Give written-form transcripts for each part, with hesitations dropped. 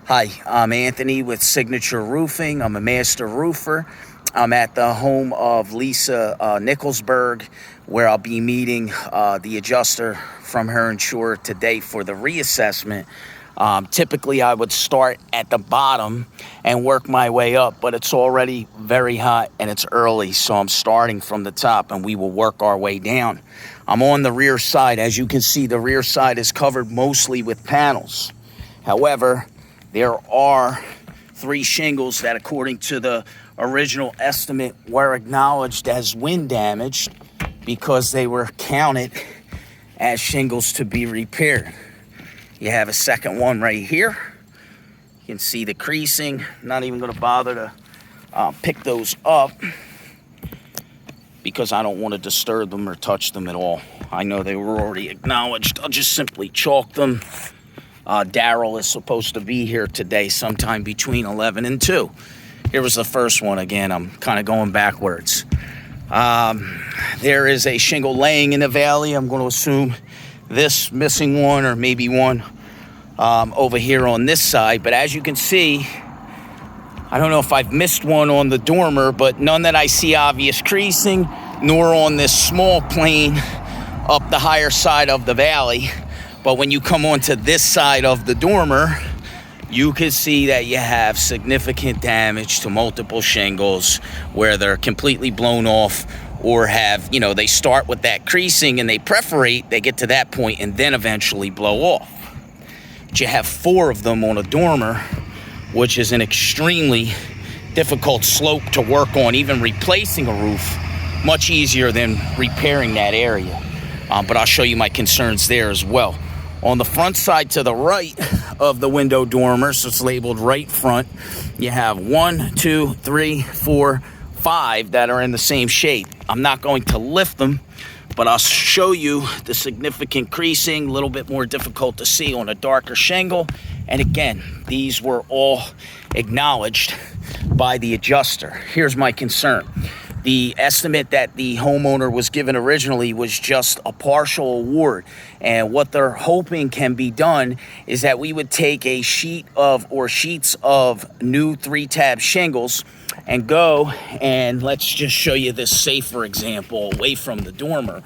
Hi, I'm Anthony with Signature Roofing. I'm a master roofer. I'm at the home of Lisa Nicholsberg, where I'll be meeting the adjuster from her insurer today for the reassessment. Typically, I would start at the bottom and work my way up, but it's already very hot and it's early, so I'm starting from the top and we will work our way down. I'm on the rear side. As you can see, the rear side is covered mostly with panels. However, there are 3 shingles that, according to the original estimate, were acknowledged as wind damaged because they were counted as shingles to be repaired. You have a second one right here. You can see the creasing. Not even going to bother to pick those up because I don't want to disturb them or touch them at all. I know they were already acknowledged. I'll just simply chalk them. Daryl is supposed to be here today sometime between 11 and 2. Here was the first one. Again, I'm kind of going backwards. There is a shingle laying in the valley. I'm going to assume this missing one or maybe one over here on this side. But as you can see, I don't know if I've missed one on the dormer, but none that I see obvious creasing, nor on this small plane up the higher side of the valley. But when you come onto this side of the dormer, you can see that you have significant damage to multiple shingles where they're completely blown off or have, they start with that creasing and they perforate, they get to that point and then eventually blow off. But you have 4 of them on a dormer, which is an extremely difficult slope to work on. Even replacing a roof, much easier than repairing that area. But I'll show you my concerns there as well. On the front side to the right of the window dormer, so it's labeled right front, you have 1, 2, 3, 4, 5 that are in the same shape. I'm not going to lift them, but I'll show you the significant creasing, a little bit more difficult to see on a darker shingle. And again, these were all acknowledged by the adjuster. Here's my concern. The estimate that the homeowner was given originally was just a partial award. And what they're hoping can be done is that we would take a sheets of new 3-tab shingles and go and let's just show you this safer example away from the dormer.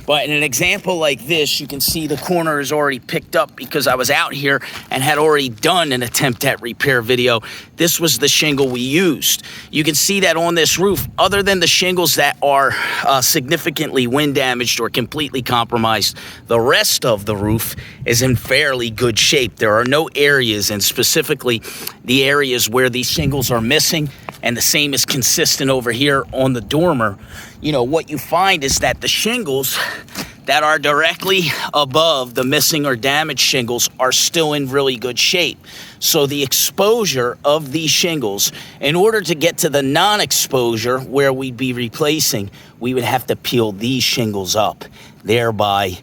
But in an example like this, you can see the corner is already picked up because I was out here and had already done an attempt at repair video. This was the shingle we used. You can see that on this roof, other than the shingles that are significantly wind damaged or completely compromised, the rest of the roof is in fairly good shape. There are no areas, and specifically the areas where these shingles are missing, and the same is consistent over here on the dormer. What you find is that the shingles that are directly above the missing or damaged shingles are still in really good shape. So the exposure of these shingles, in order to get to the non-exposure where we'd be replacing, we would have to peel these shingles up, thereby,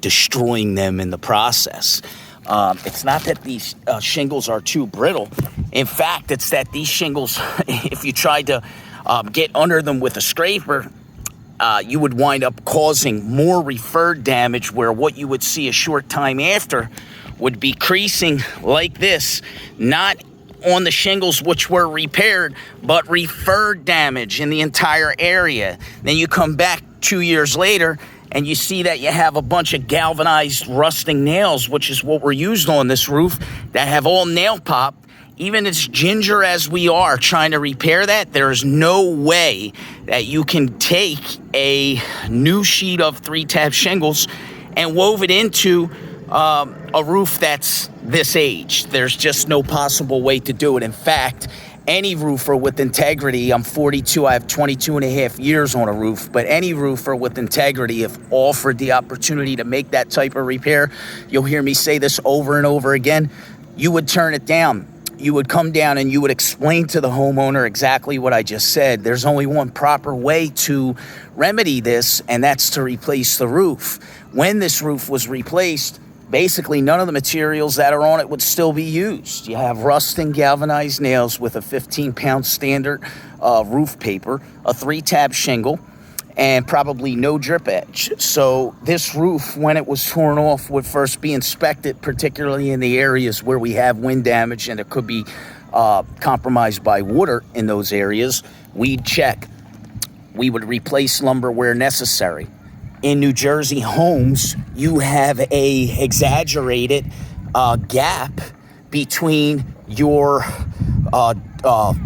destroying them in the process. It's not that these shingles are too brittle. In fact, it's that these shingles, if you tried to get under them with a scraper, you would wind up causing more referred damage, where what you would see a short time after would be creasing like this, not on the shingles which were repaired, but referred damage in the entire area. Then you come back 2 years later and you see that you have a bunch of galvanized rusting nails, which is what were used on this roof, that have all nail popped. Even as ginger as we are trying to repair that, there is no way that you can take a new sheet of 3-tab shingles and wove it into a roof that's this age. There's just no possible way to do it. In fact, any roofer with integrity, I'm 42, I have 22 and a half years on a roof, but any roofer with integrity, if offered the opportunity to make that type of repair, you'll hear me say this over and over again, you would turn it down. You would come down and you would explain to the homeowner exactly what I just said. There's only one proper way to remedy this, and that's to replace the roof. When this roof was replaced, basically none of the materials that are on it would still be used. You have rusting galvanized nails with a 15-pound standard roof paper, a 3-tab shingle, and probably no drip edge. So this roof, when it was torn off, would first be inspected, particularly in the areas where we have wind damage and it could be compromised by water in those areas. We'd check. We would replace lumber where necessary. In New Jersey homes, you have a exaggerated gap between your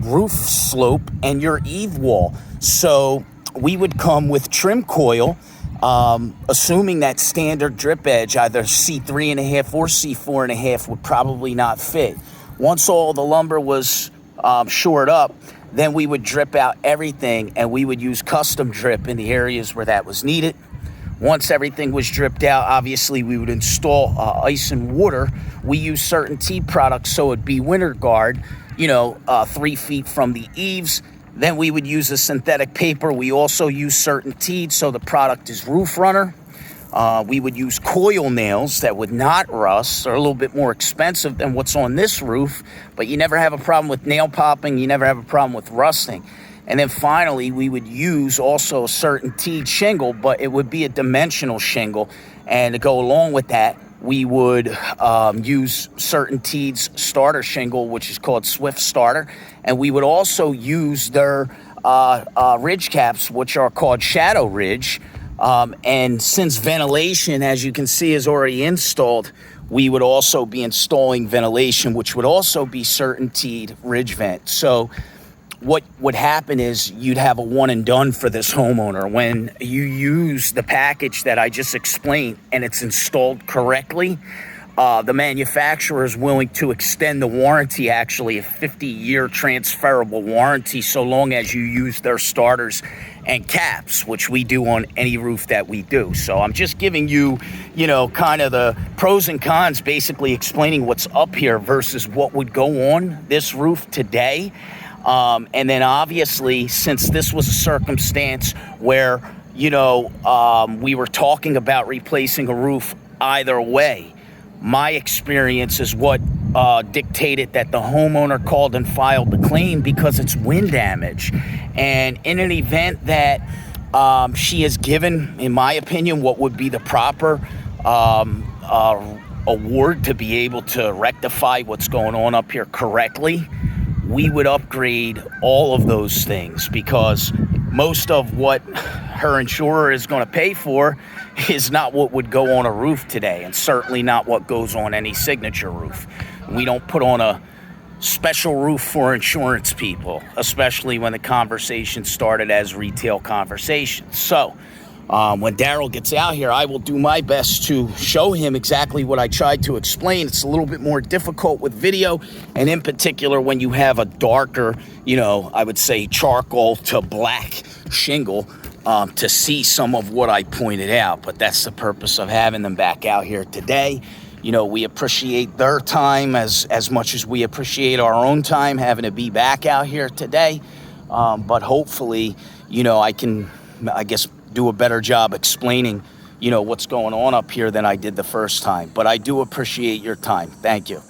roof slope and your eave wall. So we would come with trim coil, assuming that standard drip edge, either C3.5 or C4.5, would probably not fit. Once all the lumber was shored up, then we would drip out everything, and we would use custom drip in the areas where that was needed. Once everything was dripped out, obviously we would install ice and water. We use certain T products so it'd be winter guard, 3 feet from the eaves. Then we would use a synthetic paper. We also use certain teed so the product is roof runner. We would use coil nails that would not rust. They're a little bit more expensive than what's on this roof, but you never have a problem with nail popping. You never have a problem with rusting. And then finally, we would use also a certain teed shingle, but it would be a dimensional shingle. And to go along with that, we would use certain Teed's starter shingle, which is called Swift Starter. And we would also use their ridge caps, which are called Shadow Ridge. And since ventilation, as you can see, is already installed, we would also be installing ventilation, which would also be certain Teed ridge vent. So what would happen is you'd have a one and done for this homeowner. When you use the package that I just explained and it's installed correctly, the manufacturer is willing to extend the warranty, actually a 50-year transferable warranty, so long as you use their starters and caps, which we do on any roof that we do. So I'm just giving you, kind of the pros and cons, basically explaining what's up here versus what would go on this roof today. And then obviously, since this was a circumstance where, we were talking about replacing a roof either way, my experience is what dictated that the homeowner called and filed the claim because it's wind damage. And in an event that she has given, in my opinion, what would be the proper award to be able to rectify what's going on up here correctly, we would upgrade all of those things, because most of what her insurer is going to pay for is not what would go on a roof today, and certainly not what goes on any signature roof. We don't put on a special roof for insurance people, especially when the conversation started as retail conversations. So when Daryl gets out here, I will do my best to show him exactly what I tried to explain. It's a little bit more difficult with video, and in particular when you have a darker, I would say charcoal to black shingle, to see some of what I pointed out. But that's the purpose of having them back out here today. We appreciate their time as much as we appreciate our own time having to be back out here today. But hopefully, I can, do a better job explaining, what's going on up here than I did the first time. But I do appreciate your time. Thank you.